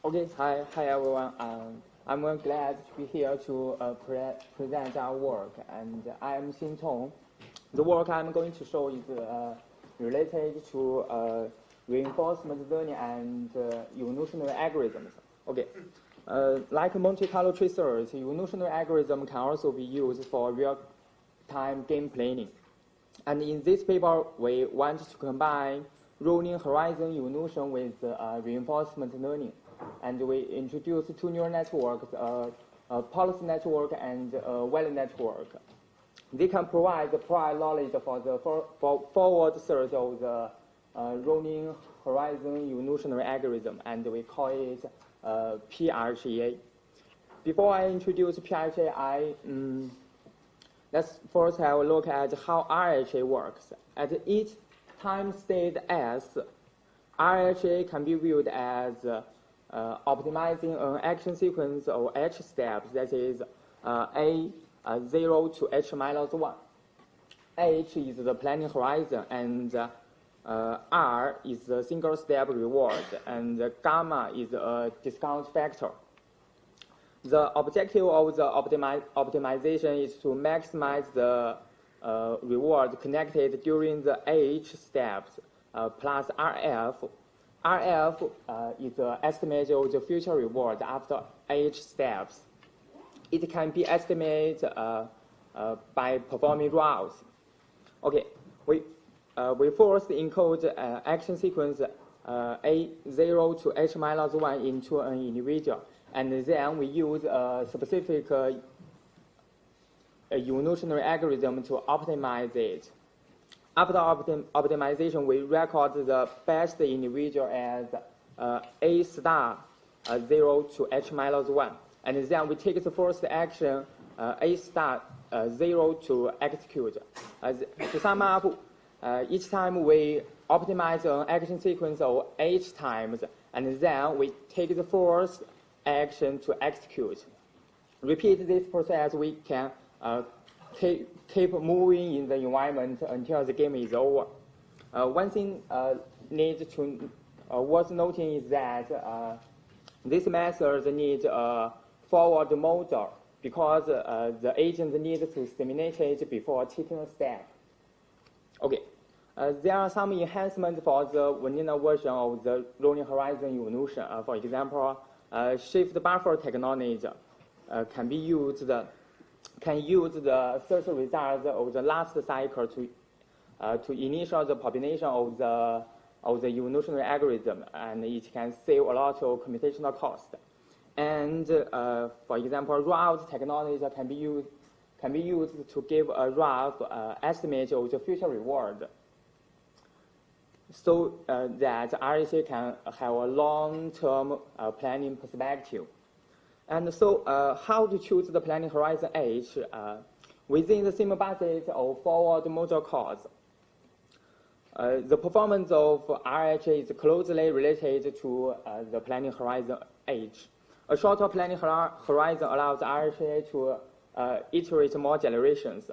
Okay, hi everyone. I'm very glad to be here to present our work, and I am Xin Tong. The work I'm going to show is related to reinforcement learning and evolutionary algorithms. Okay, like Monte Carlo tree search, evolutionary algorithm can also be used for real-time game planning. And in this paper, we want to combine rolling horizon evolution with reinforcement learning. And we introduce two neural networks, a policy network and a value network. They can provide the prior knowledge for the forward search of the rolling horizon evolutionary algorithm, and we call it PRGA. Before I introduce PRGA, let's first have a look at how RHA works. At each time state S, RHA can be viewed as optimizing an action sequence of H steps, that is A0 to H minus 1. H is the planning horizon, and R is the single step reward, and gamma is a discount factor. The objective of the optimization is to maximize the reward connected during the H steps plus RF. RF is the estimate of the future reward after H steps. It can be estimated by performing routes. Okay, we first encode action sequence A0 to H minus 1 into an individual, and then we use a specific evolutionary algorithm to optimize it. After optimization, we record the best individual as A star 0 to H minus 1. And then we take the first action, A star 0 to execute. To sum up, each time we optimize an action sequence of H times, and then we take the first action to execute. Repeat this process, we can keep moving in the environment until the game is over. One thing worth noting is that this method needs a forward motor because the agent needs to simulate it before taking a step. Okay, there are some enhancements for the vanilla version of the rolling horizon evolution. For example, shift buffer technology can use the search results of the last cycle to initial the population of the evolutionary algorithm, and it can save a lot of computational cost. And for example, route technology can be used to give a rough estimate of the future reward, so that RSA can have a long-term planning perspective. And so how to choose the planning horizon H within the same basis of forward motor cause. The performance of RHA is closely related to the planning horizon H. A shorter planning horizon allows RHA to iterate more generations.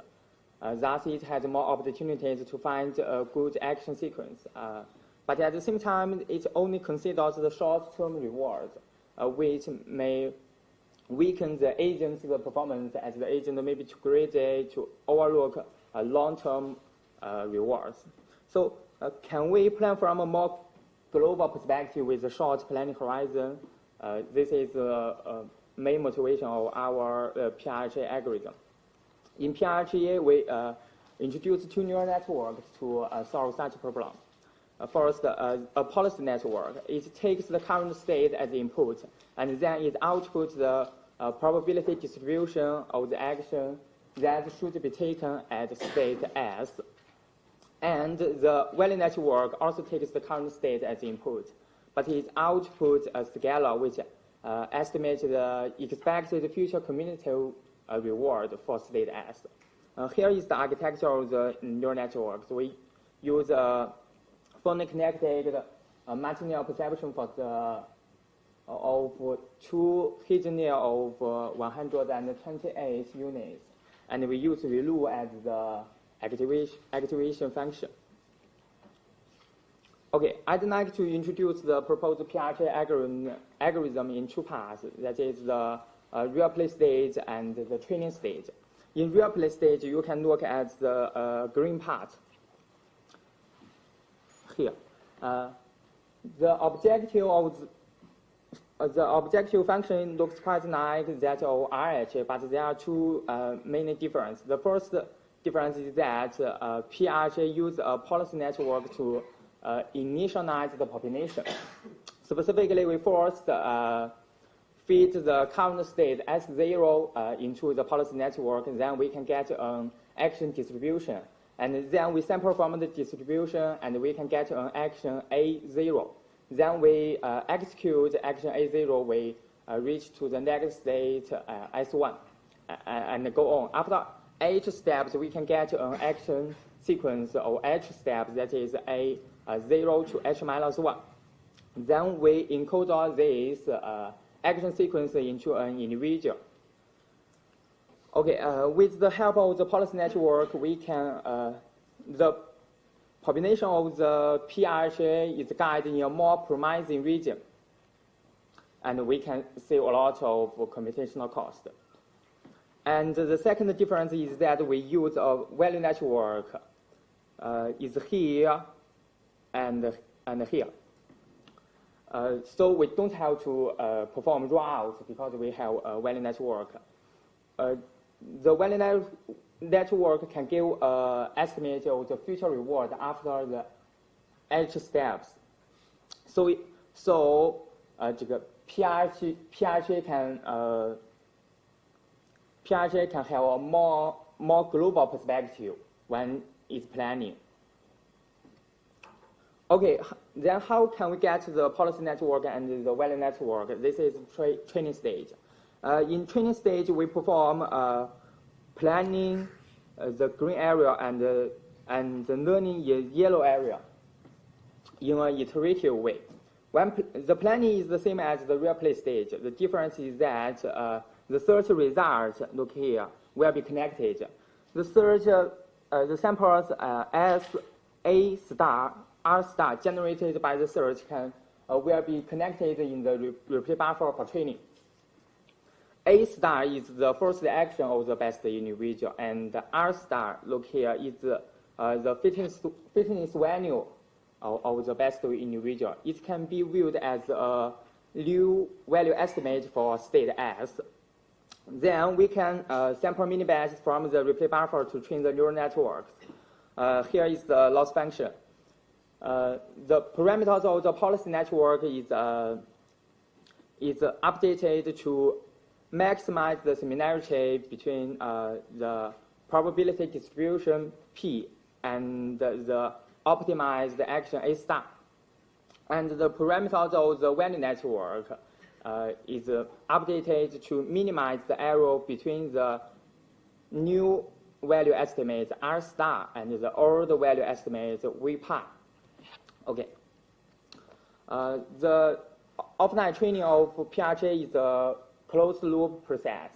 Thus, it has more opportunities to find a good action sequence. But at the same time, it only considers the short-term reward, which may weaken the agent's performance, as the agent may be too greedy to overlook long-term rewards. So can we plan from a more global perspective with a short planning horizon? This is the main motivation of our PRGA algorithm. In PRGA, we introduce two neural networks to solve such a problem. First, a policy network. It takes the current state as input, and then it outputs the probability distribution of the action that should be taken at state S. And the value network also takes the current state as input, but it outputs a scalar which estimates the expected future cumulative reward for state S. Here is the architecture of the neural networks. We use a fully connected martingale perception for the of two hidden layer of 128 units, and we use ReLU as the activation function. Okay, I'd like to introduce the proposed PRJ algorithm in two parts. That is the real play stage and the training stage. In real play stage, you can look at the green part here. The objective function looks quite like that of RH, but there are two main differences. The first difference is that PRJ uses a policy network to initialize the population. Specifically, we first feed the current state S0 into the policy network, then we can get an action distribution. And then we sample from the distribution, and we can get an action A0. Then we execute action A0, we reach to the next state S1, and go on. After H steps, we can get an action sequence of H steps, that is A0 to H minus 1. Then we encode all these action sequence into an individual. Okay, with the help of the policy network, we can, the population of the PRJ is guided in a more promising region. And we can save a lot of computational cost. And the second difference is that we use a value network is here and here. So we don't have to perform rollouts because we have a value network. The value network can give an estimate of the future reward after the H steps. So这个 PRJ can have a more global perspective when it's planning. Okay, then how can we get the policy network and the value network? This is training stage. In training stage, we perform planning the green area and the learning in yellow area in an iterative way. The planning is the same as the real play stage. The difference is that the search results, look here, will be connected. The search, the samples S, A star, R star generated by the search will be connected in the replay buffer for training. A star is the first action of the best individual, and R star, look here, is the fitness value of the best individual. It can be viewed as a new value estimate for state S. Then we can sample mini-batch from the replay buffer to train the neural networks. Here is the loss function. The parameters of the policy network is updated to maximize the similarity between the probability distribution P and the optimized action A star. And the parameters of the value network is updated to minimize the error between the new value estimate R star and the old value estimate V par. Okay. The offline training of PRJ is a closed loop process.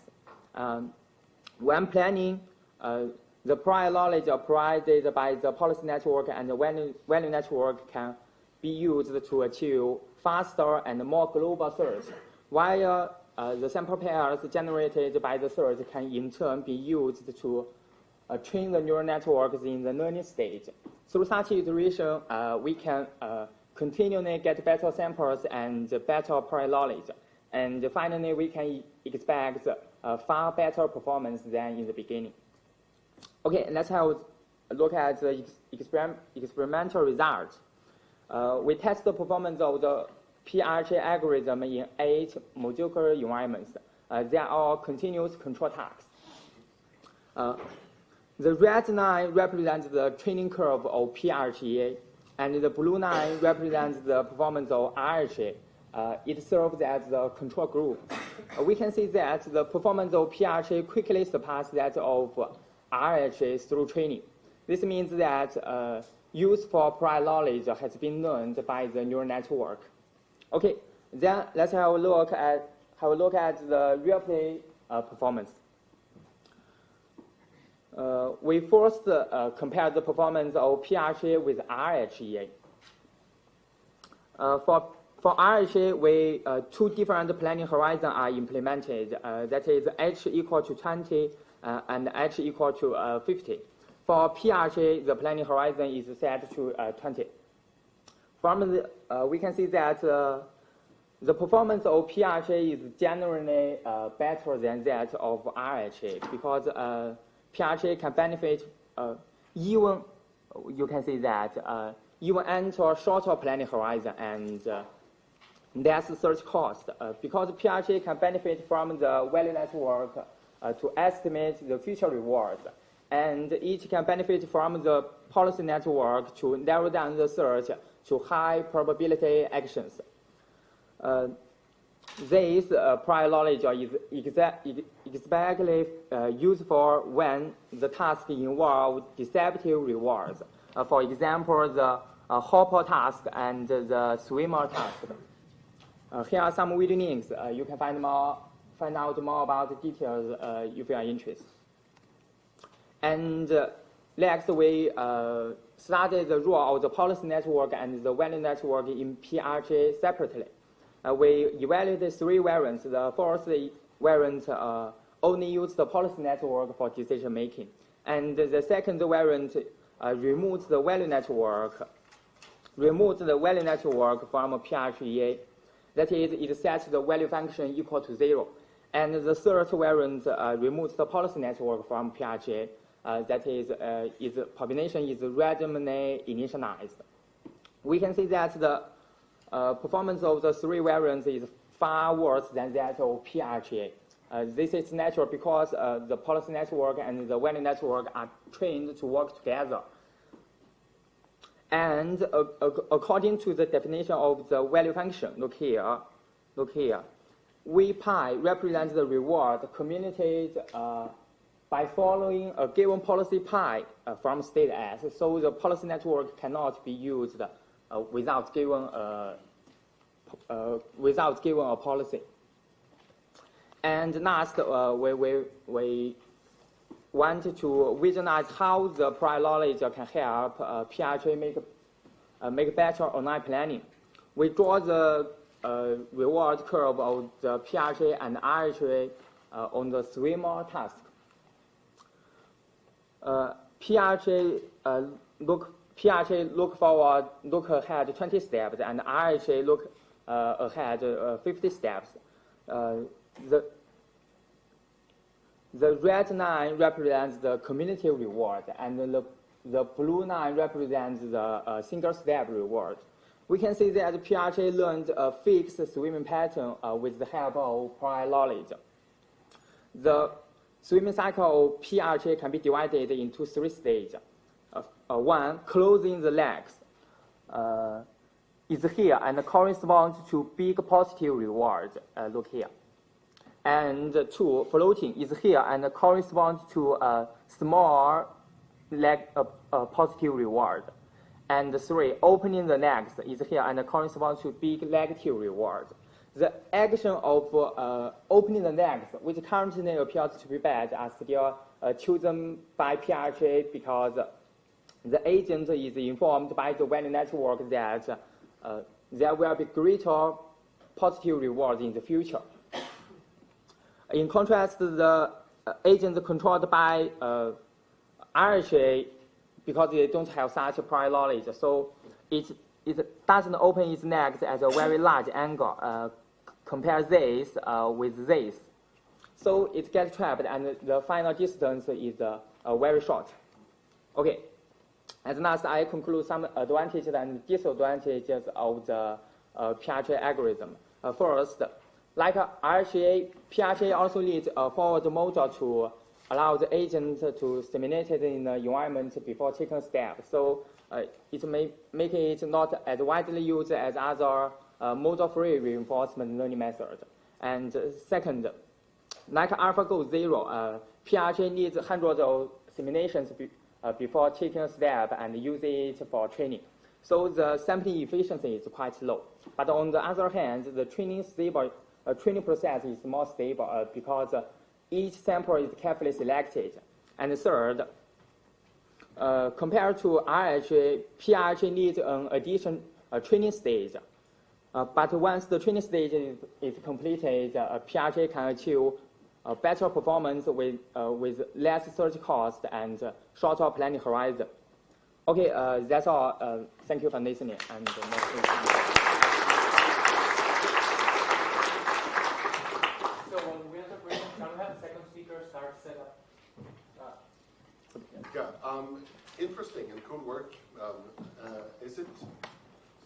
When planning, the prior knowledge provided by the policy network and the value network can be used to achieve faster and more global search, while the sample pairs generated by the search can in turn be used to train the neural networks in the learning stage. Through such iteration, we can continually get better samples and better prior knowledge. And finally, we can expect far better performance than in the beginning. Okay, let's have a look at the experimental results. We test the performance of the PRJ algorithm in 8 modular environments. They are all continuous control tasks. The red line represents the training curve of PRJ, and the blue line represents the performance of RH. It serves as the control group. We can see that the performance of PRJ quickly surpasses that of RH through training. This means that useful prior knowledge has been learned by the neural network. Okay, then let's have a look at the real play performance. We first compare the performance of PRJ with RHEA. For RHA, two different planning horizons are implemented. That is H equal to 20 and H equal to 50. For PRJ, the planning horizon is set to 20. From the, we can see that the performance of PRJ is generally better than that of RHA because PRJ can benefit even, you can see that, even enter shorter planning horizon and less search cost. Because PRJ can benefit from the value network to estimate the future rewards, and it can benefit from the policy network to narrow down the search to high probability actions. This prior knowledge is especially useful when the task involves deceptive rewards. For example, the hopper task and the swimmer task. Here are some video links. You can find out more about the details if you are interested. And next, we studied the role of the policy network and the value network in PRJ separately. We evaluated three variants. The first variant only used the policy network for decision making. And the second variant removes the value network from PRJ. That is, it sets the value function equal to 0. And the third variant removes the policy network from PRJ. That is, its population is randomly initialized. We can see that the performance of the three variants is far worse than that of PRJ. This is natural because the policy network and the value network are trained to work together. And according to the definition of the value function, look here, V pi represents the reward communicated by following a given policy pi from state S. So the policy network cannot be used without given a policy. And last, we want to visualize how the prior knowledge can help PRJ make better online planning. We draw the reward curve of the PRJ and RHA on the swimmer task. PRJ look ahead 20 steps, and RHA look ahead 50 steps. The red line represents the cumulative reward, and the blue line represents the single-step reward. We can see that PRJ learned a fixed swimming pattern with the help of prior knowledge. The swimming cycle of PRJ can be divided into 3 stages. One, closing the legs, is here and corresponds to big positive reward. Look here. And 2, floating is here and corresponds to a small leg positive reward. And 3, opening the legs is here and corresponds to big negative reward. The action of opening the legs, which currently appears to be bad, are still chosen by PRJ because the agent is informed by the value network that there will be greater positive rewards in the future. In contrast, the agents controlled by RHA, because they don't have such prior knowledge, so it doesn't open its legs at a very large angle. Compare this with this. So it gets trapped, and the final distance is very short. Okay. At last, I conclude some advantages and disadvantages of the PRJ algorithm. First, like RHA, PRJ also needs a forward model to allow the agent to simulate it in the environment before taking steps. So it may make it not as widely used as other model-free reinforcement learning methods. And second, like AlphaGo 0, PRJ needs hundreds of simulations before taking a step and use it for training. So the sampling efficiency is quite low. But on the other hand, the training process is more stable because each sample is carefully selected. And third, compared to RHA, PRJ needs an additional training stage. But once the training stage is completed, Piaget can achieve better performance with less search cost and shorter planning horizon. Okay, that's all. Thank you for listening. And so when we have the break, can we have the second speaker start set up? Interesting and cool work.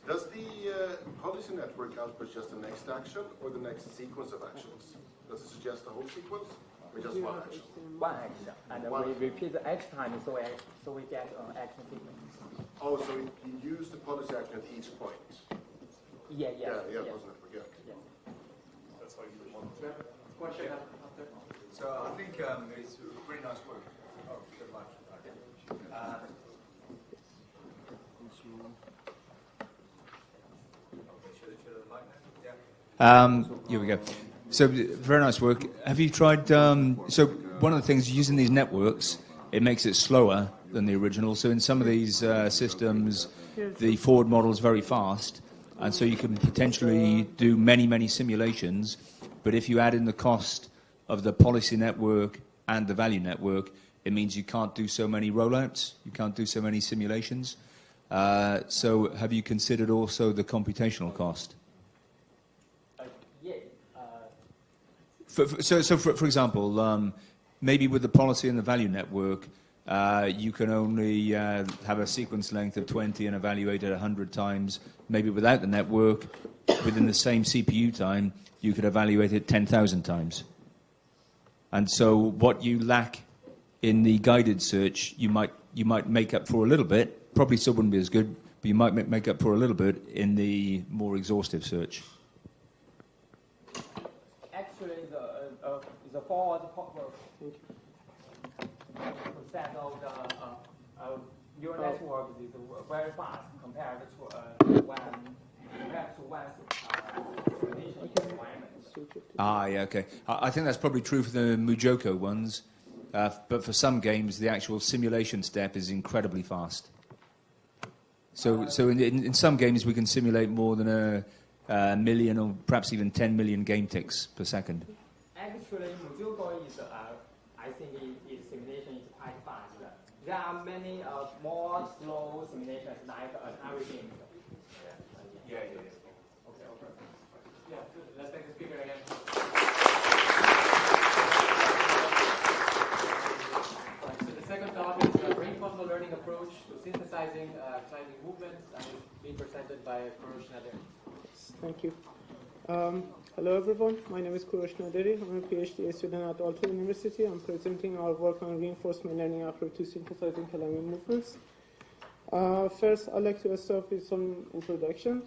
Does the policy network output just the next action or the next sequence of actions? Does it suggest the whole sequence or just one action? One action, and we repeat each time, so we get an action sequence. Oh, so you use the policy action at each point? Yeah, policy network, yeah. Yeah. That's how you do one. Question after. So I think it's pretty nice work. Oh, good luck. Here we go. So very nice work. Have you tried? So one of the things using these networks, it makes it slower than the original. So in some of these systems, the forward model is very fast, and so you can potentially do many simulations. But if you add in the cost of the policy network and the value network, it means you can't do so many rollouts. You can't do so many simulations. So have you considered also the computational cost? For example, maybe with the policy and the value network, you can only have a sequence length of 20 and evaluate it 100 times. Maybe without the network, within the same CPU time, you could evaluate it 10,000 times. And so what you lack in the guided search, you might make up for a little bit. Probably still wouldn't be as good, but you might make up for a little bit in the more exhaustive search. Actually, the forward process of the neural network is very fast compared to one simulation environment. Yeah, okay. I think that's probably true for the Mujoko ones, but for some games, the actual simulation step is incredibly fast. So in some games, we can simulate more than a million or perhaps even 10 million game ticks per second. Actually, Mujoko is, I think its simulation is quite fast. There are many more slow simulations like Atari games. Yeah. Okay. Yeah, good. Let's take the speaker again. So the second topic is reinforcement learning approach to synthesizing climbing movements, and it's being presented by Kourosh Naderi. Thank you. Hello everyone, my name is Kourosh Naderi. I'm a PhD student at Aalto University. I'm presenting our work on reinforcement learning approach to synthesizing climbing movements. First, I'd like to start with some introduction.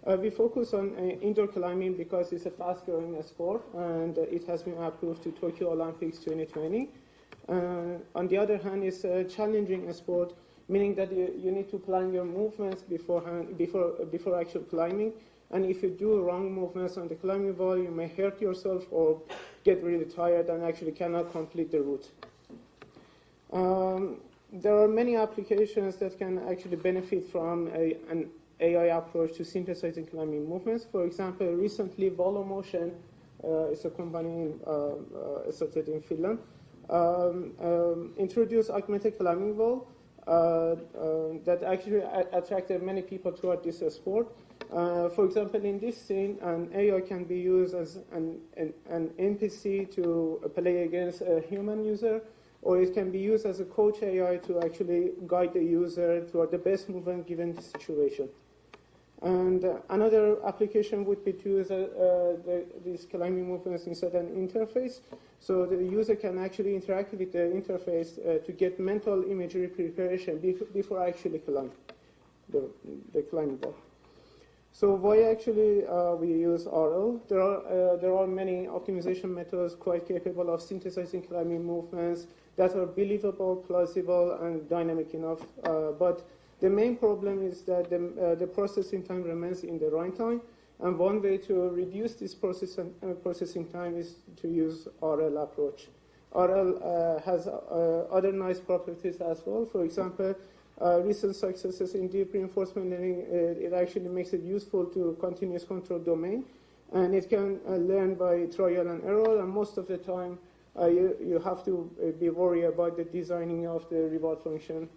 We focus on indoor climbing because it's a fast-growing sport and it has been approved to Tokyo Olympics 2020. On the other hand, it's a challenging sport, meaning that you need to plan your movements before actual climbing. And if you do wrong movements on the climbing wall, you may hurt yourself or get really tired and actually cannot complete the route. There are many applications that can actually benefit from an AI approach to synthesizing climbing movements. For example, recently Volomotion is a company started in Finland, introduced augmented climbing wall that actually attracted many people toward this sport. For example, in this scene, an AI can be used as an NPC to play against a human user, or it can be used as a coach AI to actually guide the user toward the best movement given the situation. And another application would be to use these climbing movements inside an interface. So the user can actually interact with the interface to get mental imagery preparation before actually climb the climbing wall. So why actually we use RL? There are many optimization methods quite capable of synthesizing climbing movements that are believable, plausible, and dynamic enough. But the main problem is that the processing time remains in the runtime, and one way to reduce this processing time is to use RL approach. RL has other nice properties as well. For example, recent successes in deep reinforcement learning, it actually makes it useful to continuous control domain. And it can learn by trial and error, and most of the time you have to be worried about the designing of the reward function.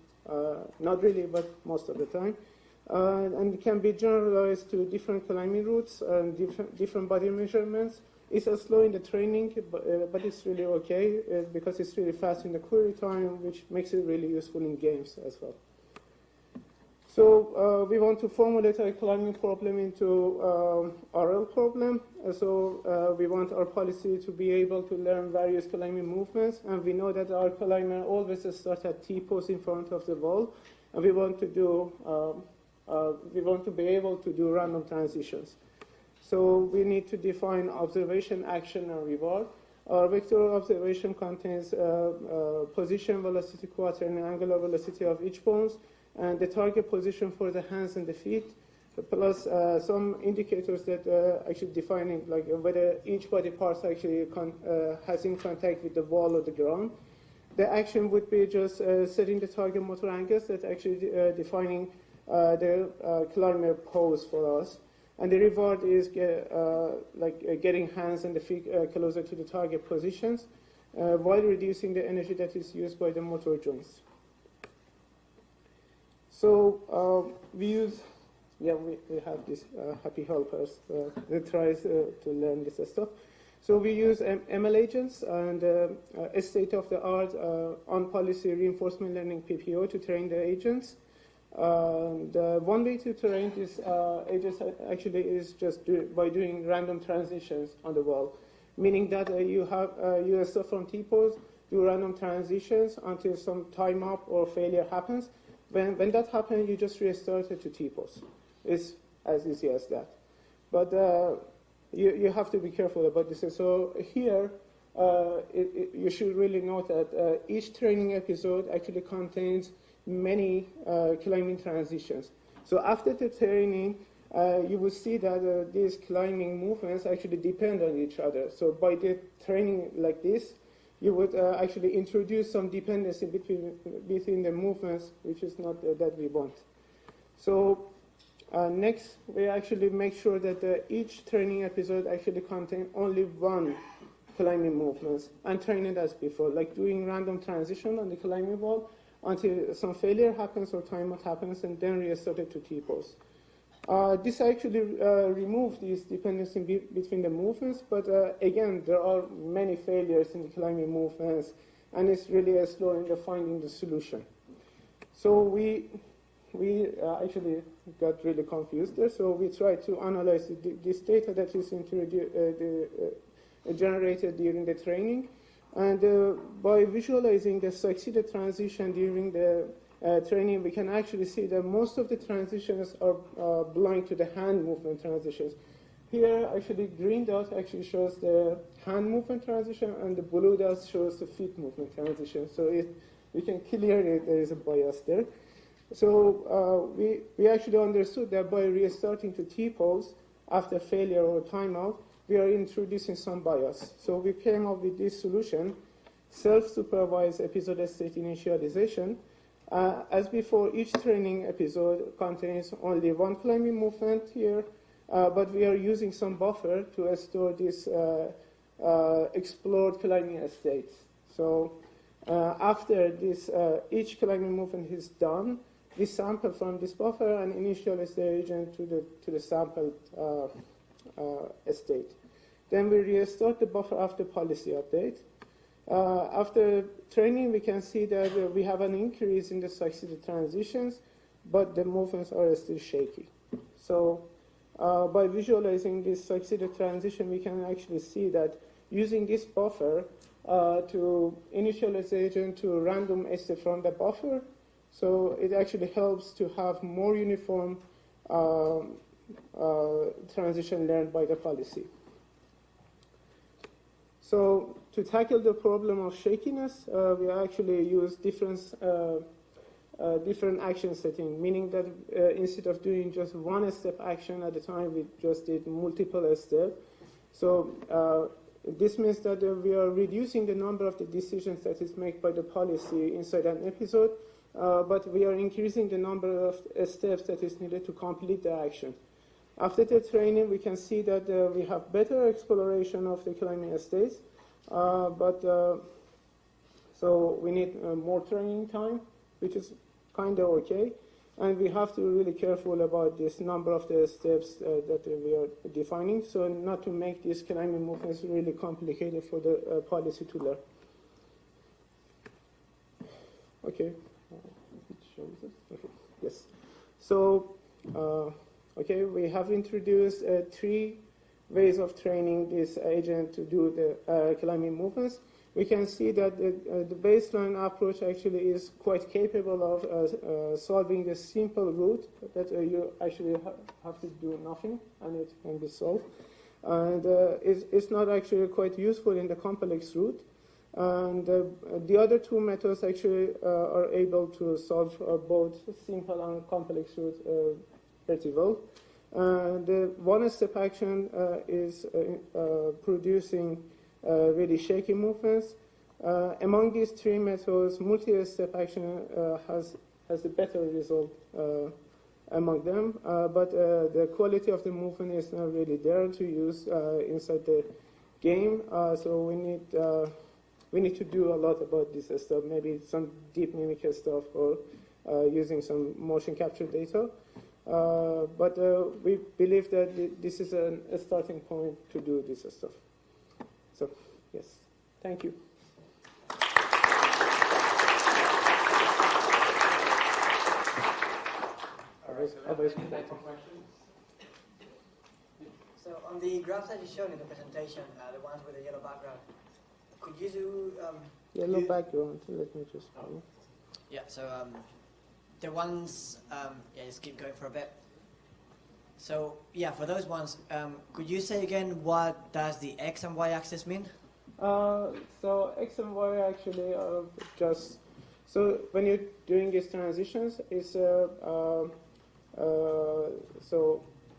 Not really, but most of the time. And it can be generalized to different climbing routes and different body measurements. It's slow in the training, but it's really okay because it's really fast in the query time, which makes it really useful in games as well. So we want to formulate a climbing problem into RL problem. So we want our policy to be able to learn various climbing movements, and we know that our climber always starts at T-pose in front of the wall, and we want to do we want to be able to do random transitions. So we need to define observation, action, and reward. Our vector observation contains position, velocity, quaternion, and angular velocity of each bones, and the target position for the hands and the feet, plus some indicators that actually defining like whether each body part actually has in contact with the wall or the ground. The action would be just setting the target motor angles that actually defining the climber pose for us. And the reward is getting hands and the feet closer to the target positions while reducing the energy that is used by the motor joints. So we use, we have this happy helpers that tries to learn this stuff. So we use ML agents and a state-of-the-art on-policy reinforcement learning PPO to train the agents. One way to train these agents actually is just by doing random transitions on the wall, meaning that you start from T-pose, do random transitions until some time up or failure happens. When that happens, you just restart it to T-pose. It's as easy as that. But you have to be careful about this. So here, you should really note that each training episode actually contains many climbing transitions. So after the training, you will see that these climbing movements actually depend on each other. So by the training like this, you would actually introduce some dependency between the movements, which is not that we want. So next, we actually make sure that each training episode actually contains only one climbing movements and train it as before, like doing random transition on the climbing wall until some failure happens or timeout happens, and then restart it to T-pose. This actually removes this dependency between the movements, but again, there are many failures in the climbing movements, and it's really slow in finding the solution. So we actually got really confused there, so we tried to analyze this data that is generated during the training, and by visualizing the succeeded transition during the training, we can actually see that most of the transitions are belong to the hand movement transitions. Here, actually, green dot actually shows the hand movement transition, and the blue dot shows the feet movement transition. So we can clearly there is a bias there. So we actually understood that by restarting to T-pose after failure or timeout, we are introducing some bias. So we came up with this solution: self-supervised episode state initialization. As before, each training episode contains only one climbing movement here, but we are using some buffer to store this explored climbing states. So after this, each climbing movement is done, we sample from this buffer and initialize the agent to the sampled state. Then we restart the buffer after policy update. After training, we can see that we have an increase in the succeeded transitions, but the movements are still shaky. So by visualizing this succeeded transition, we can actually see that using this buffer to initialize the agent to random state from the buffer, so it actually helps to have more uniform transition learned by the policy. So to tackle the problem of shakiness, we actually use different action setting, meaning that instead of doing just one step action at a time, we just did multiple steps. So this means that we are reducing the number of the decisions that is made by the policy inside an episode, but we are increasing the number of steps that is needed to complete the action. After the training, we can see that we have better exploration of the climbing states, so we need more training time, which is kind of okay. And we have to be really careful about this number of the steps that we are defining, so not to make these climbing movements really complicated for the policy to learn. Okay. It shows it. Okay. Yes. So, okay, we have introduced 3 ways of training this agent to do the climbing movements. We can see that the baseline approach actually is quite capable of solving a simple route that you actually have to do nothing and it can be solved. And it's not actually quite useful in the complex route. And the other 2 methods actually are able to solve both simple and complex routes pretty well. The one-step action is producing really shaky movements. Among these 3 methods, multi-step action has a better result among them, but the quality of the movement is not really there to use inside the game. So we need to do a lot about this stuff, maybe some deep mimic stuff or using some motion capture data. But we believe that this is a starting point to do this stuff. So, yes, thank you. So on the graphs that you showed in the presentation, the ones with the yellow background, could you do... yellow background, let me just... Yeah, so the ones... yeah, just keep going for a bit. So, yeah, for those ones, could you say again what does the X and Y axis mean? So X and Y actually are just... So when you're doing these transitions, it's so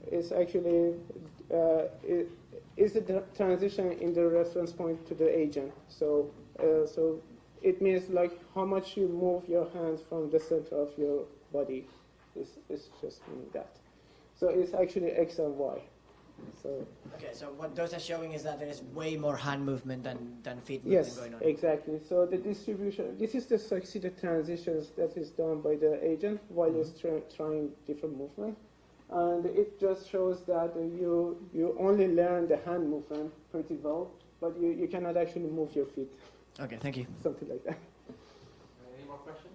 it's actually is the transition in the reference point to the agent. So so it means like how much you move your hands from the center of your body. Is just meaning that. So it's actually X and Y. So okay, so what those are showing is that there is way more hand movement than feet movement yes, going on. exactly. So the distribution, this is the succeeded transitions that is done by the agent while it's trying different movement. And it just shows that you only learn the hand movement pretty well, but you cannot actually move your feet. Okay, thank you. Something like that. Any more questions?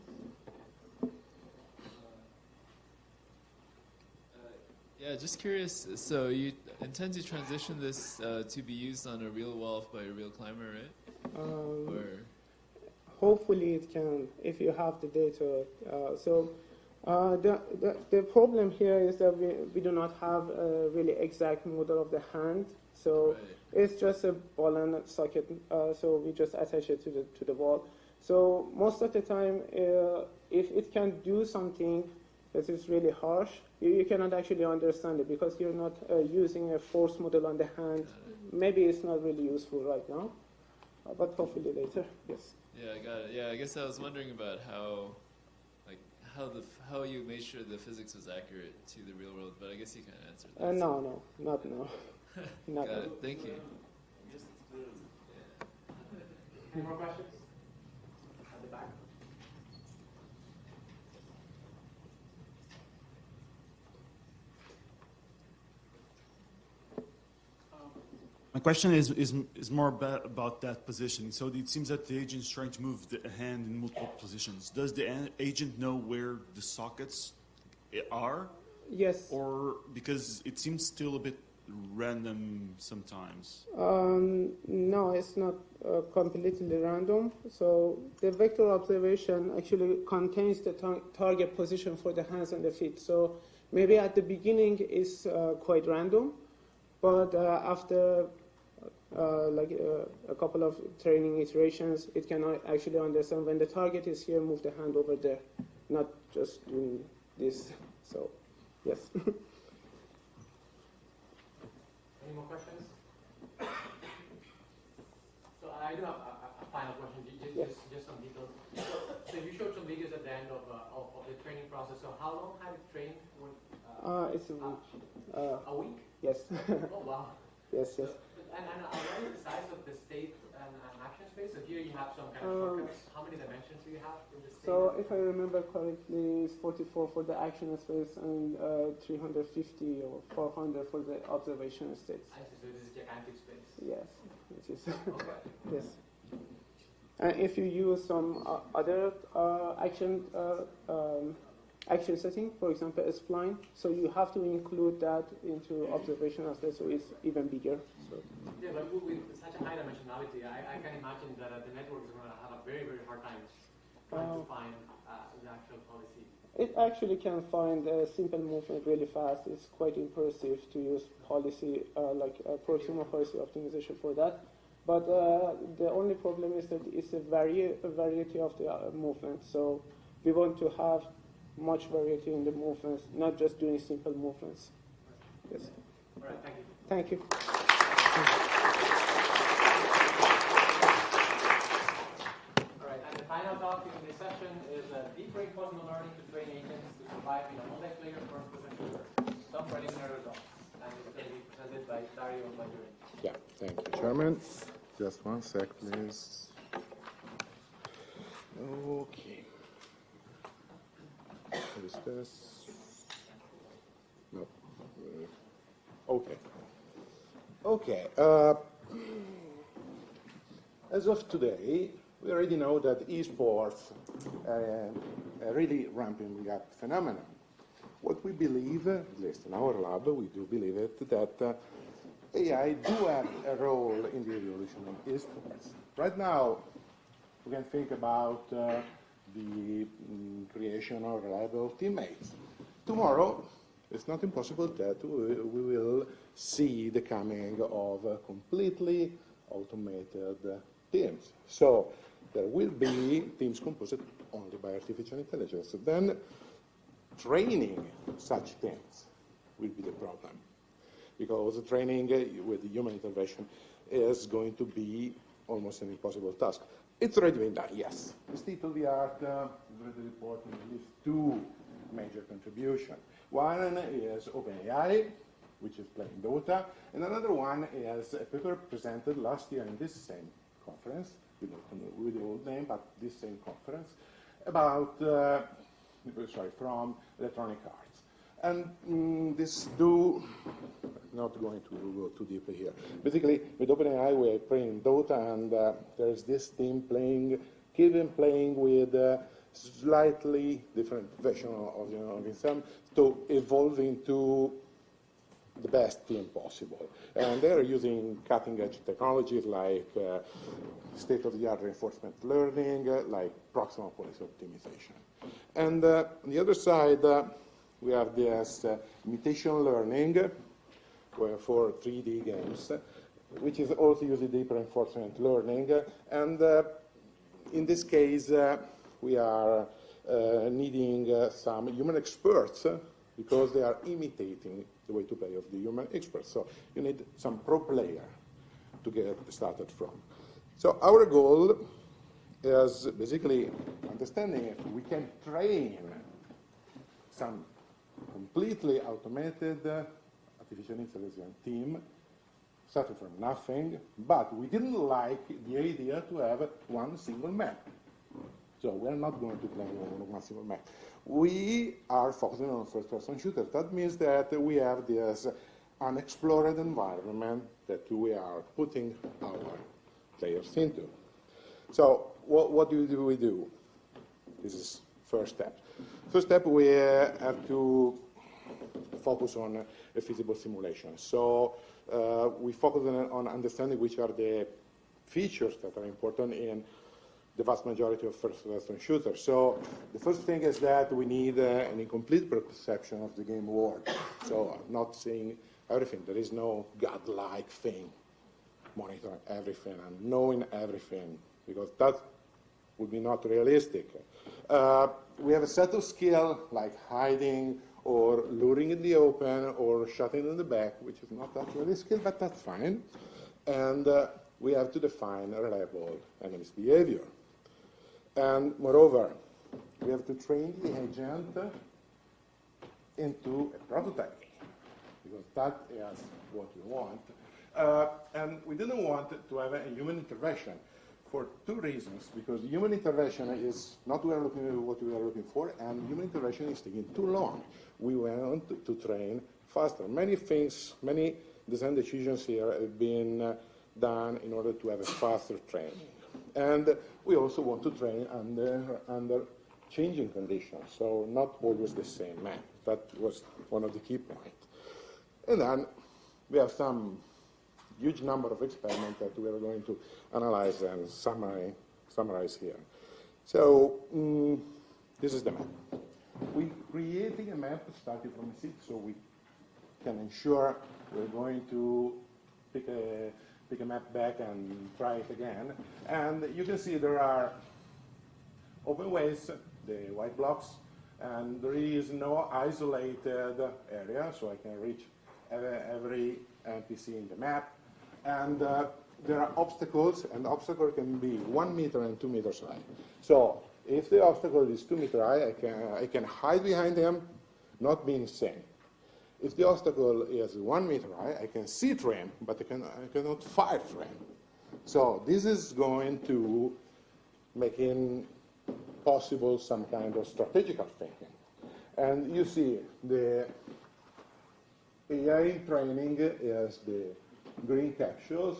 Yeah, just curious. So you intend to transition this to be used on a real wall by a real climber, right? Or Hopefully it can, if you have the data. The problem here is that we do not have a really exact model of the hand. So right. it's just a ball and a socket. So we just attach it to the wall. So most of the time, if it can do something that is really harsh, you cannot actually understand it because you're not using a force model on the hand. Maybe it's not really useful right now, but hopefully later, yes. yeah, I got it. Yeah, I guess I was wondering about how you made sure the physics was accurate to the real world, but I guess you kind of answered that. No, not now. Not Got now. it. Thank you. Any more questions? At the back. My question is more about that positioning. So it seems that the agent is trying to move the hand in multiple positions. Does the agent know where the sockets are? Yes. Or because it seems still a bit random sometimes? No, it's not completely random. So the vector observation actually contains the target position for the hands and the feet. So maybe at the beginning it's quite random, but after a couple of training iterations, it can actually understand when the target is here, move the hand over there, not just doing this. So, yes. Any more questions? So I do have final question, just some details. So you showed some videos at the end of the training process. So how long had it trained? It's a week. A week? Yes. Oh wow. Yes, yes. And what is the size of the state and action space? So here you have some kind of shortcuts. How many dimensions do you have in the state? So if I remember correctly, it's 44 for the action space and 350 or 400 for the observation states. I see. So this is gigantic space. Yes, it is. Okay. Yes. And if you use some other action setting, for example, a spline, so you have to include that into observation as well, so it's even bigger. So. Yeah, but with such a high dimensionality, I can imagine that the network is going to have a very, very hard time trying to find the actual policy. It actually can find a simple movement really fast. It's quite impressive to use policy, like proximal policy optimization for that. But the only problem is that it's a variety of the movements. So we want to have much variety in the movements, not just doing simple movements. Yes. All right, thank you. Thank you. All right, and the final talk in this session is deep reinforcement learning to train agents to survive in a multiplayer first-person shooter. Some preliminary results, and it's going to be presented by Dario and Maggiorini. Yeah, thank you, Chairman. Just one sec, please. Okay. What is this? No. Okay. Okay. As of today, we already know that esports are a really ramping up phenomenon. What we believe, at least in our lab, we do believe it, that AI do have a role in the evolution of esports. Right now, we can think about the creation of reliable teammates. Tomorrow, it's not impossible that we will see the coming of completely automated teams. So there will be teams composed only by artificial intelligence. Then training such teams will be the problem, because training with human intervention is going to be almost an impossible task. It's already been done, yes. The state of the art is already reporting at least two major contributions. One is OpenAI, which is playing Dota, and another one is a paper presented last year in this same conference, with the old name, but this same conference, about, from Electronic Arts. And this do, not going to go too deeply here. Basically, with OpenAI, we're playing Dota, and there's this team playing, playing with slightly different version of himself to evolve into the best team possible. And they're using cutting-edge technologies like state-of-the-art reinforcement learning, like proximal policy optimization. And on the other side, we have this imitation learning for 3D games, which is also using deep reinforcement learning. And in this case, we are needing some human experts because they are imitating the way to play of the human experts. So you need some pro player to get started from. So our goal is basically understanding if we can train some completely automated artificial intelligence team, starting from nothing, but we didn't like the idea to have one single map. So we're not going to play one single map. We are focusing on first-person shooters. That means that we have this unexplored environment that we are putting our players into. So what do we do? This is first step. First step, we have to focus on a feasible simulation. So we focus on understanding which are the features that are important in the vast majority of first-person shooters. So the first thing is that we need an incomplete perception of the game world. So not seeing everything. There is no godlike thing, monitoring everything and knowing everything, because that would be not realistic. We have a set of skills like hiding or luring in the open or shooting in the back, which is not actually a skill, but that's fine. And we have to define a reliable analyst behavior. And moreover, we have to train the agent into a prototype, because that is what we want. And we didn't want to have a human intervention for two reasons, because human intervention is not what we are looking for, and human intervention is taking too long. We want to train faster. Many things, many design decisions here have been done in order to have a faster training. And we also want to train under changing conditions, so not always the same map. That was one of the key points. And then we have some huge number of experiments that we are going to analyze and summarize here. So this is the map. We're creating a map starting from a seed, so we can ensure we're going to pick a map back and try it again. And you can see there are open ways, the white blocks, and there is no isolated area, so I can reach every NPC in the map. And there are obstacles, and the obstacle can be 1 meter and 2 meters high. So if the obstacle is 2 meters high, I can hide behind them, not being seen. If the obstacle is 1 meter high, I can see him, but I cannot fire him. So this is going to make it possible some kind of strategical thinking. And you see the AI training is the green captures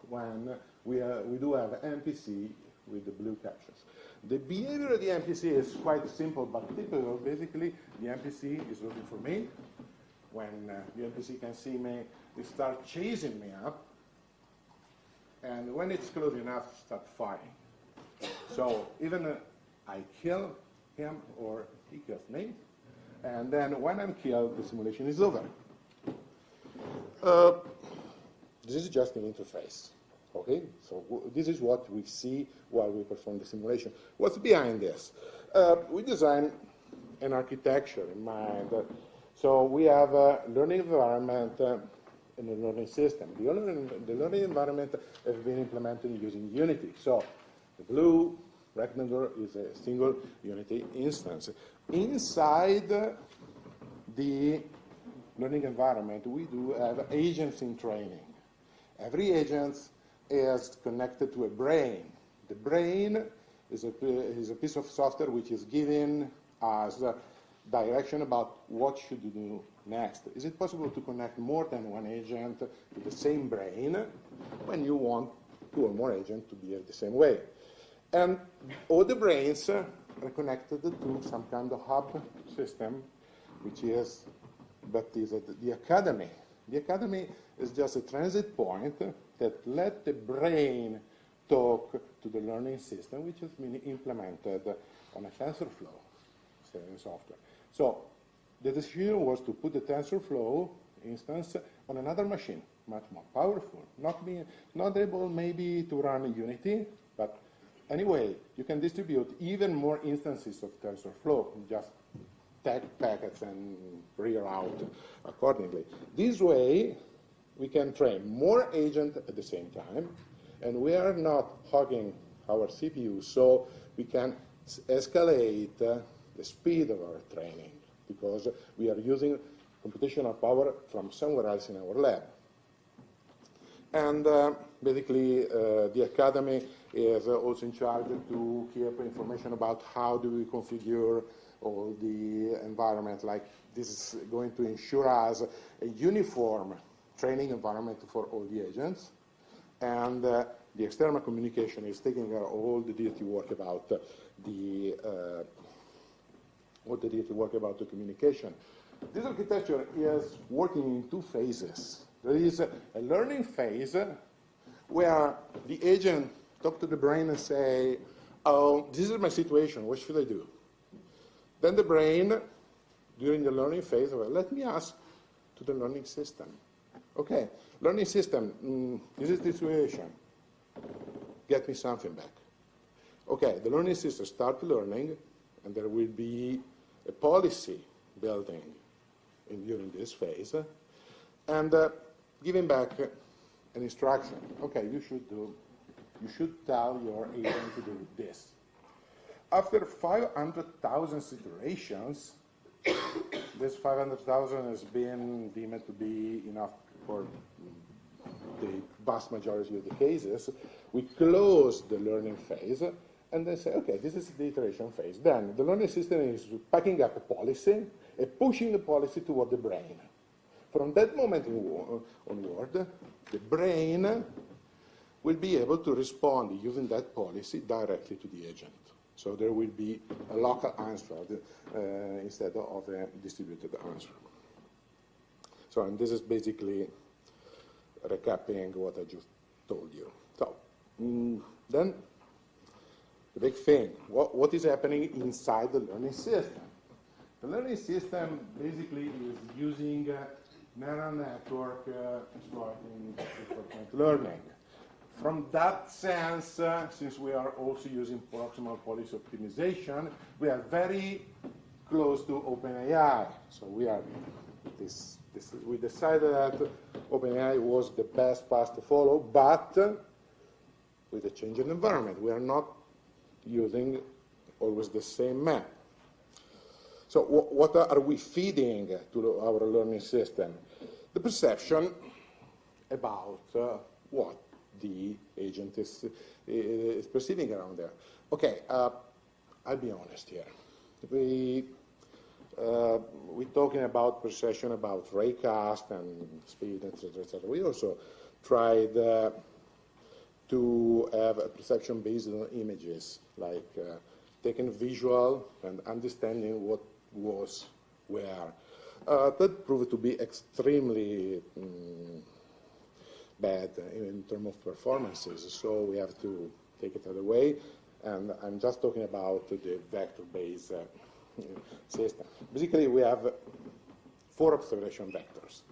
when we do have NPC with the blue captures. The behavior of the NPC is quite simple but typical. Basically, the NPC is looking for me. When the NPC can see me, it starts chasing me up. And when it's close enough, start firing. So even I kill him or he kills me. And then when I'm killed, the simulation is over. This is just an interface. Okay, so this is what we see while we perform the simulation. What's behind this? We design an architecture in mind. So we have a learning environment and a learning system. The learning environment has been implemented using Unity. So the blue rectangle is a single Unity instance. Inside the learning environment, we do have agents in training. Every agent is connected to a brain. The brain is a piece of software which is giving us direction about what should we do next. Is it possible to connect more than one agent to the same brain when you want 2 or more agents to behave the same way? And all the brains are connected to some kind of hub system, which is the academy. The academy is just a transit point that let the brain talk to the learning system, which has been implemented on a TensorFlow software. So the decision was to put the TensorFlow instance on another machine, much more powerful, not able maybe to run Unity, but anyway, you can distribute even more instances of TensorFlow, just tag packets and reroute accordingly. This way, we can train more agents at the same time, and we are not hogging our CPU, so we can escalate the speed of our training, because we are using computational power from somewhere else in our lab. And basically, the academy is also in charge to keep information about how do we configure all the environment. Like, this is going to ensure us a uniform training environment for all the agents. And the external communication is taking care of all the dirty work about the communication. This architecture is working in 2 phases. There is a learning phase where the agent talks to the brain and say, oh, this is my situation, what should I do? Then the brain, during the learning phase, well, let me ask to the learning system. Okay, learning system, this is the situation. Get me something back. Okay, the learning system starts learning, and there will be a policy building during this phase, and giving back an instruction. Okay, you should tell your agent to do this. After 500,000 iterations, this 500,000 has been deemed to be enough for the vast majority of the cases. We close the learning phase and then say, okay, this is the iteration phase. Then the learning system is packing up a policy and pushing the policy toward the brain. From that moment onward, the brain will be able to respond using that policy directly to the agent. So there will be a local answer instead of a distributed answer. So, and this is basically recapping what I just told you. So, then the big thing, what is happening inside the learning system? The learning system basically is using neural network exploiting reinforcement learning. From that sense, since we are also using proximal policy optimization, we are very close to OpenAI. So we are we decided that OpenAI was the best path to follow, but with a changing environment, we are not using always the same map. So what are we feeding to our learning system? The perception about what the agent is perceiving around there. Okay, I'll be honest here. We're talking about perception, about raycast and speed, etc., etc. We also tried to have a perception based on images, like taking visual and understanding what was where. That proved to be extremely bad in terms of performances, so we have to take it away. And I'm just talking about the vector-based system. Basically, we have 4 observation vectors.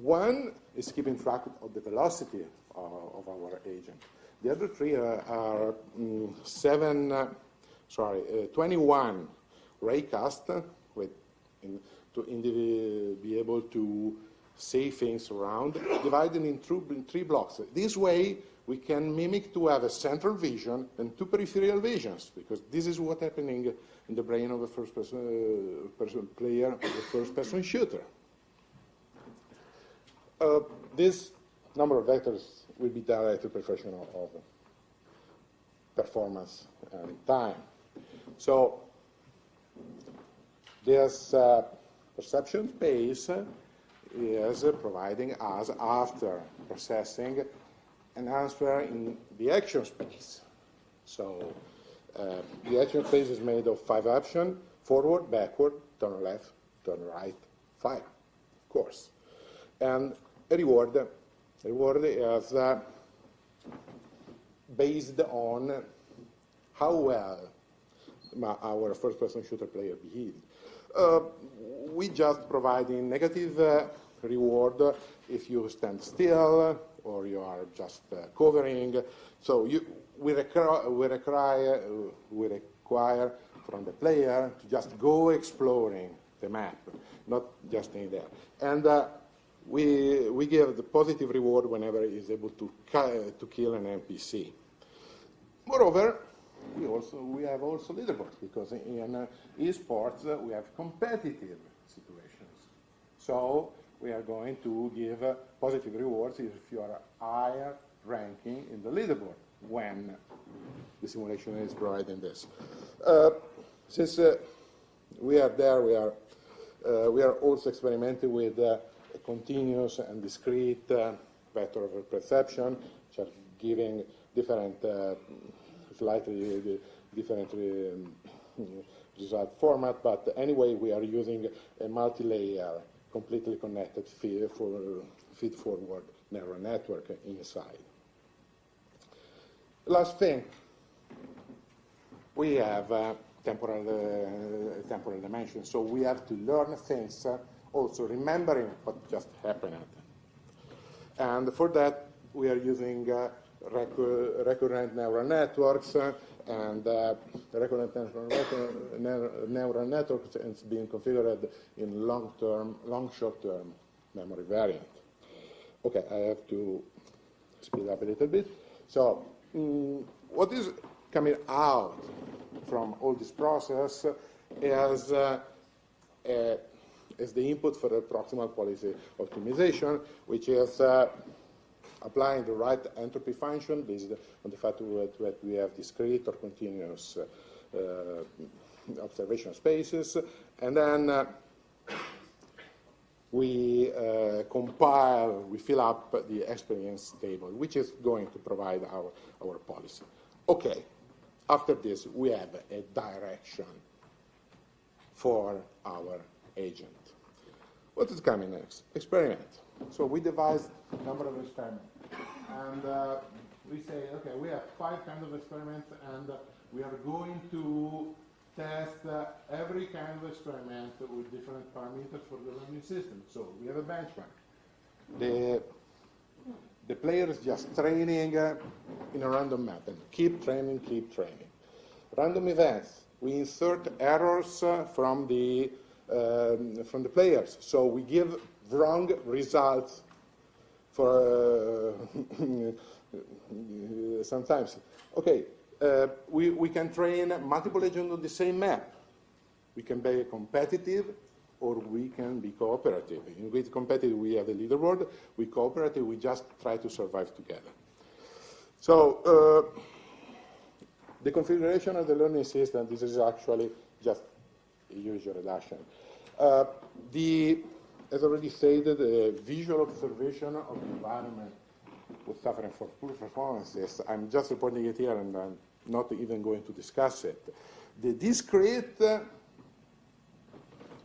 One is keeping track of the velocity of our agent. The other 3 are 21 raycast to be able to say things around, divided in 3 blocks. This way, we can mimic to have a central vision and 2 peripheral visions, because this is what's happening in the brain of a first-person player of a first-person shooter. This number of vectors will be directly proportional of performance and time. So this perception space is providing us, after processing, an answer in the action space. So the action space is made of 5 options: forward, backward, turn left, turn right, fire, of course. And a reward is based on how well our first-person shooter player behaved. We just providing negative reward if you stand still or you are just covering. So we require from the player to just go exploring the map, not just staying there. And we give the positive reward whenever he is able to kill an NPC. Moreover, we have also leaderboards, because in esports we have competitive situations. So we are going to give positive rewards if you are higher ranking in the leaderboard when the simulation is providing this. Since we are there, we are also experimenting with a continuous and discrete vector of perception, which are giving different slightly different result format, but anyway, we are using a multi-layer, completely connected feed-forward neural network inside. Last thing, we have temporal dimension, so we have to learn things, also remembering what just happened. And for that, we are using recurrent neural networks, and recurrent neural networks is being configured in long short-term memory variant. Okay, I have to speed up a little bit. So what is coming out from all this process is the input for the proximal policy optimization, which is applying the right entropy function based on the fact that we have discrete or continuous observation spaces, and then we compile, we fill up the experience table, which is going to provide our policy. Okay, after this, we have a direction for our agent. What is coming next? Experiment. So we devised a number of experiments. And we say, okay, we have 5 kinds of experiments, and we are going to test every kind of experiment with different parameters for the learning system. So we have a benchmark. The player is just training in a random method. Keep training, keep training. Random events. We insert errors from the players. So we give wrong results for sometimes. Okay, we can train multiple agents on the same map. We can be competitive, or we can be cooperative. With competitive, we have a leaderboard. With cooperative, we just try to survive together. So the configuration of the learning system, this is actually just a usual reduction. As already stated, the visual observation of the environment was suffering for poor performances. I'm just reporting it here, and I'm not even going to discuss it. The discrete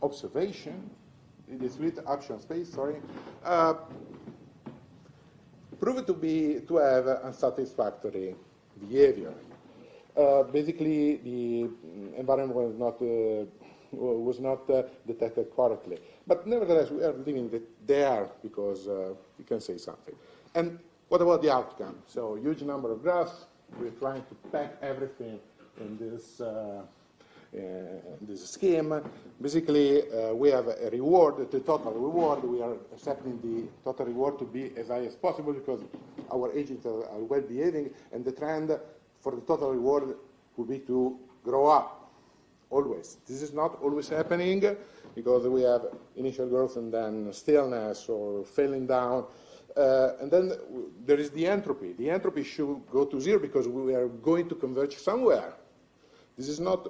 observation, the discrete action space, proved to have unsatisfactory behavior. Basically, the environment was not detected correctly. But nevertheless, we are leaving it there because we can say something. And what about the outcome? So, huge number of graphs. We're trying to pack everything in this scheme. Basically, we have a reward, the total reward. We are accepting the total reward to be as high as possible because our agents are well behaving, and the trend for the total reward would be to grow up. Always. This is not always happening because we have initial growth and then stillness or falling down. And then there is the entropy. The entropy should go to 0 because we are going to converge somewhere. This is not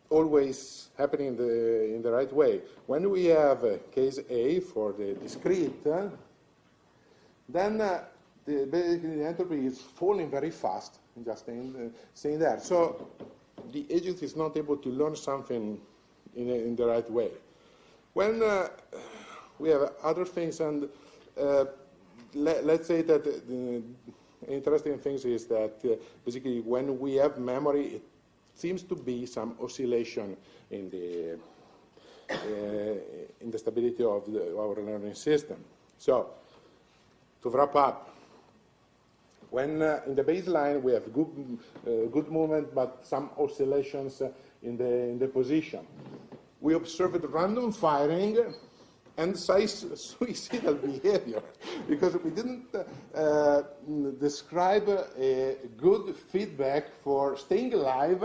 always happening in the right way. When we have case A for the discrete, then basically the entropy is falling very fast and just staying there. So the agent is not able to learn something in the right way. When we have other things, and let's say that the interesting thing is that basically when we have memory, it seems to be some oscillation in the stability of our learning system. So to wrap up, when in the baseline we have good movement, but some oscillations in the position. We observed random firing and suicidal behavior because we didn't describe a good feedback for staying alive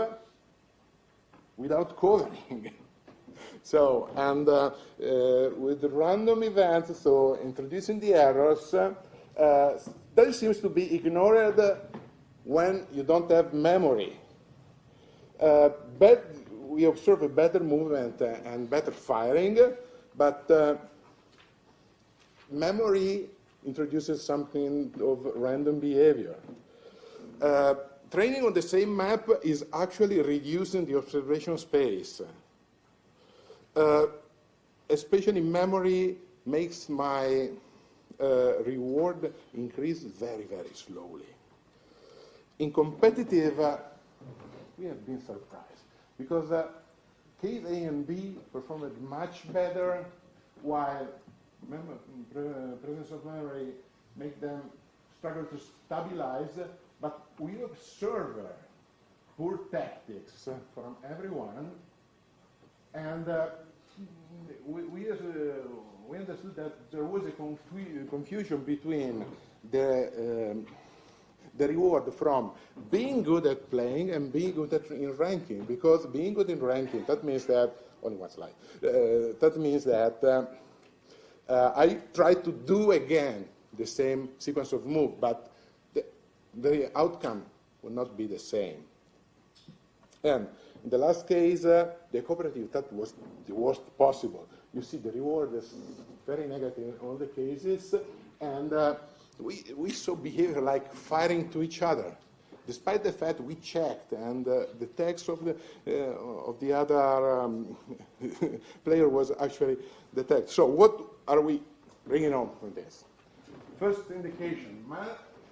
without covering. So, and with the random events, so introducing the errors, that seems to be ignored when you don't have memory. But we observe a better movement and better firing, but memory introduces something of random behavior. Training on the same map is actually reducing the observation space. Especially memory makes my reward increase very, very slowly. In competitive, we have been surprised because case A and B performed much better, while presence of memory make them struggle to stabilize. But we observe poor tactics from everyone, and we understood that there was a confusion between the reward from being good at playing and being good in ranking, because being good in ranking, that means that, only one slide, that means that I try to do again the same sequence of moves, but the outcome will not be the same. And in the last case, the cooperative, that was the worst possible. You see, the reward is very negative in all the cases, and we saw behavior like firing to each other, despite the fact we checked, and the text of the other player was actually the text. So what are we bringing on from this? First indication,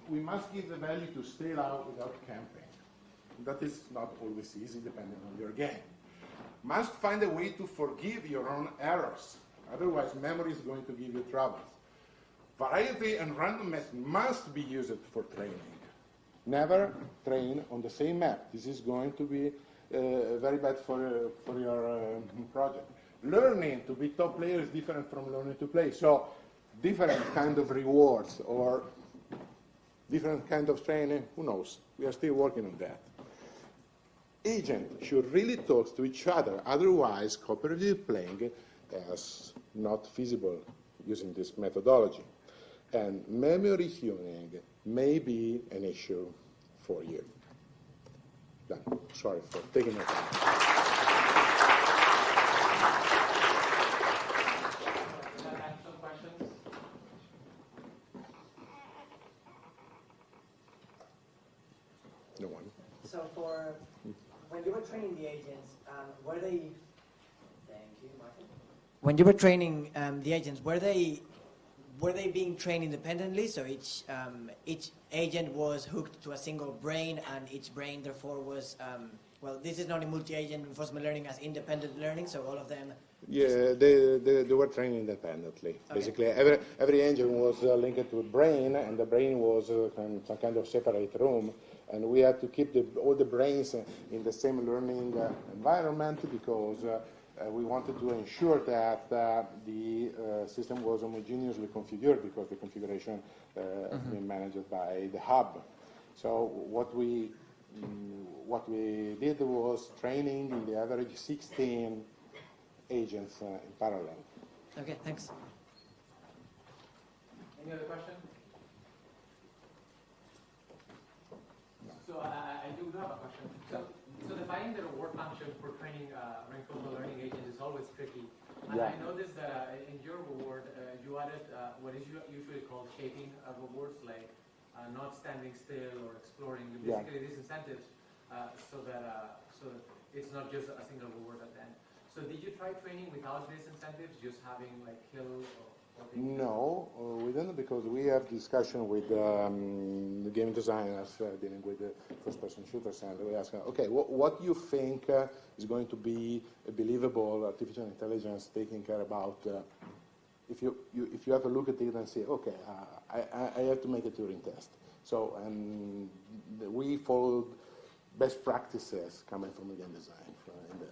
we must give the value to stay out without camping. That is not always easy, depending on your game. Must find a way to forgive your own errors. Otherwise, memory is going to give you troubles. Variety and randomness must be used for training. Never train on the same map. This is going to be very bad for your project. Learning to be top player is different from learning to play. So different kind of rewards or different kind of training, who knows? We are still working on that. Agents should really talk to each other, otherwise cooperative playing is not feasible using this methodology. And memory tuning may be an issue for you. Done. Sorry for taking my time. No one. So when you were training the agents, were they? Thank you, Martin. When you were training the agents, were they being trained independently? So each agent was hooked to a single brain, and each brain therefore was well. This is not a multi-agent reinforcement learning as independent learning. So all of them. Yeah, they were trained independently. Okay. Basically, every engine was linked to a brain, and the brain was some kind of separate room. And we had to keep all the brains in the same learning environment because we wanted to ensure that the system was homogeneously configured because the configuration has been managed by the hub. So what we did was training in the average 16 agents in parallel. Okay, thanks. Any other question? So I do have a question. So defining the reward function for training reinforcement learning agents is always tricky. And I noticed that in your reward, you added what is usually called shaping rewards, like not standing still or exploring. Basically, these incentives so that it's not just a single reward at the end. So did you try training without these incentives, just having like kill or No, we didn't, because we have discussion with the game designers dealing with the first-person shooters, and we ask, okay, what do you think is going to be a believable artificial intelligence taking care about? If you have a look at it and say, okay, I have to make a Turing test. So, and we followed best practices coming from the game design in there.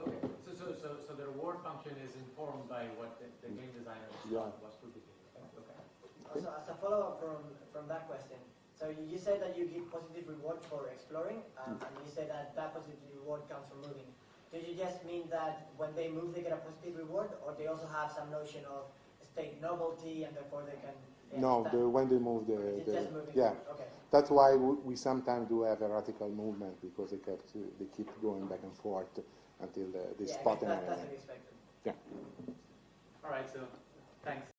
Okay. So the reward function is informed by what the game designer was predicting. Okay. Also, as a follow-up from that question, so you said that you give positive reward for exploring, and you said that positive reward comes from moving. Do you just mean that when they move they get a positive reward, or they also have some notion of state novelty and therefore they can? No, when they move, just moving. Yeah. Okay. That's why we sometimes do have erratical movement, because they keep going back and forth until they spot an area. That's expected. Yeah. All right, so thanks.